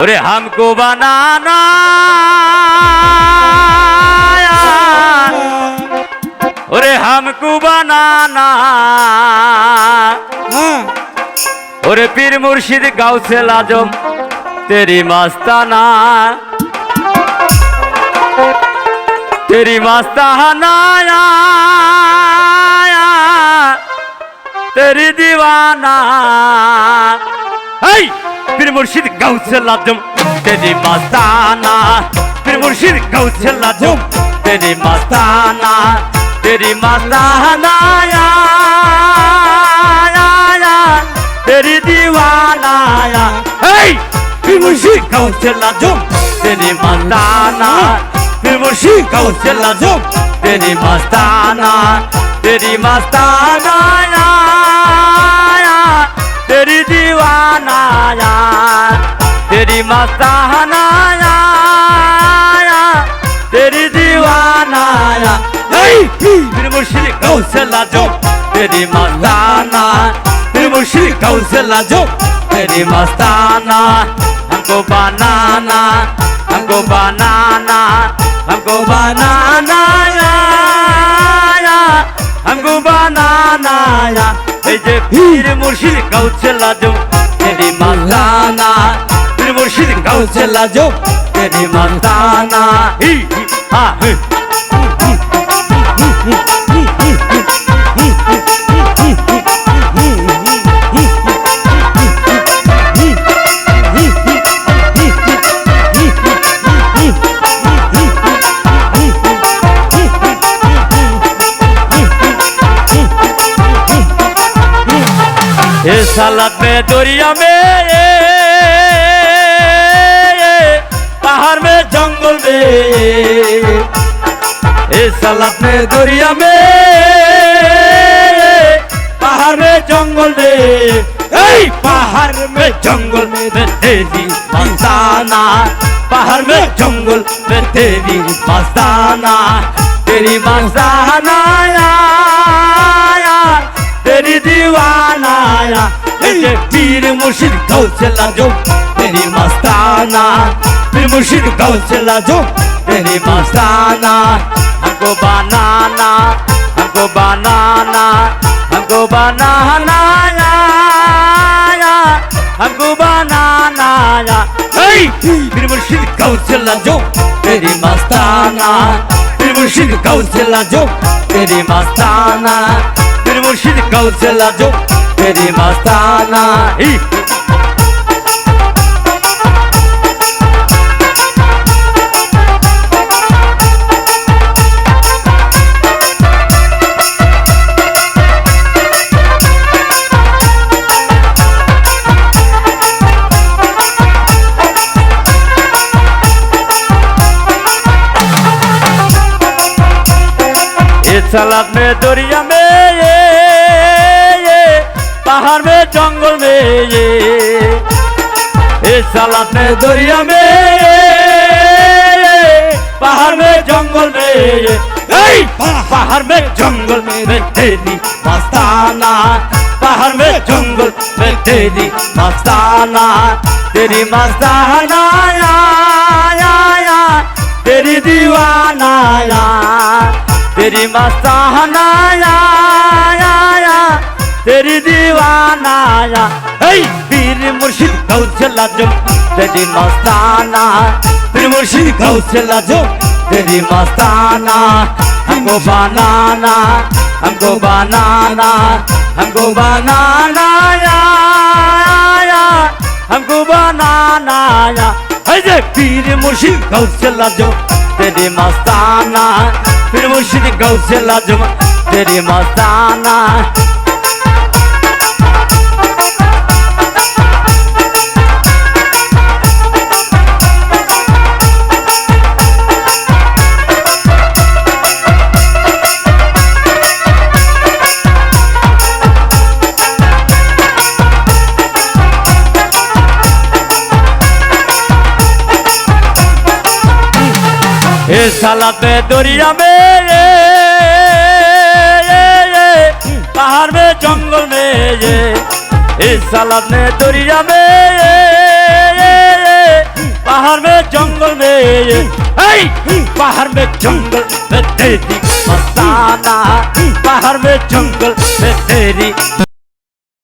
अरे हमको बनाना अरे हमको बनाना अरे पीर मुर्शिद गौसे आजम तेरी मस्ताना तेरी दीवाना पीर मुर्शिद गौसे आजम तेरी मस्ताना पीर मुर्शिद गौसे आजम तेरी मस्ताना तेरी मस्ताना तेरी दीवाना पीर मुर्शिद गौसे आजम तेरी मस्ताना पीर मुर्शिद गौसे आजम तेरी मस्ताना तेरी मस्ताना तेरी दीवाना तेरी मस्ताना तेरी दीवाना पीर मुर्शिद गौसे आजम तेरी मस्ताना पीर मुर्शिद गौसे आजम तेरी मस्ताना हमको बनाना हमको बनाना हमको बनाना हमको बनाना पीर मुर्शिद गौसे आजम तेरी मस्ताना पीर मुर्शिद गौसे आजम तेरी मस्ताना सालत में दरिया में पहाड़ में जंगल में सालत में दरिया में पहाड़ में जंगल में पहाड़ में जंगल में तेरी मस्ताना पहाड़ में जंगल में तेरी मस्ताना तेरी मस्ताना तेरी दीवाना पीर मुर्शिद गौसे आजम तेरी मस्ताना पीर मुर्शिद गौसे आजम तेरी मस्ताना हमको बनाना हमको बनाना हमको बनाना हमको बनाना पीर मुर्शिद गौसे आजम तेरी मस्ताना पीर मुर्शिद गौसे आजम तेरी मस्ताना पीर मुर्शिद गौसे आजम तेरी मस्ताना सालत में दरिया में पहाड़ में जंगल में सालत में दरिया में पहाड़ में जंगल में पहाड़ में जंगल में तेरी मस्ताना पहाड़ में जंगल में तेरी मस्ताना तेरी मस्ताना तेरी दीवाना तेरी मस्ताना तेरी दीवाना पीर मुर्शिद गौसे आजम तेरी मस्ताना पीर मुर्शिद गौसे आजम तेरी मस्ताना हमको बनाना हमको बनाना हमको बनाना हमको बनाना पीर मुर्शिद गौसे आजम तेरी मस्ताना पीर मुर्शिद गौसे आजम तेरी मस्ताना सालत में दरिया में पहाड़ में जंगल में इस सालत में दरिया में जंगल में पहाड़ में जंगल में तेरी मस्ताना पहाड़ में जंगल में तेरी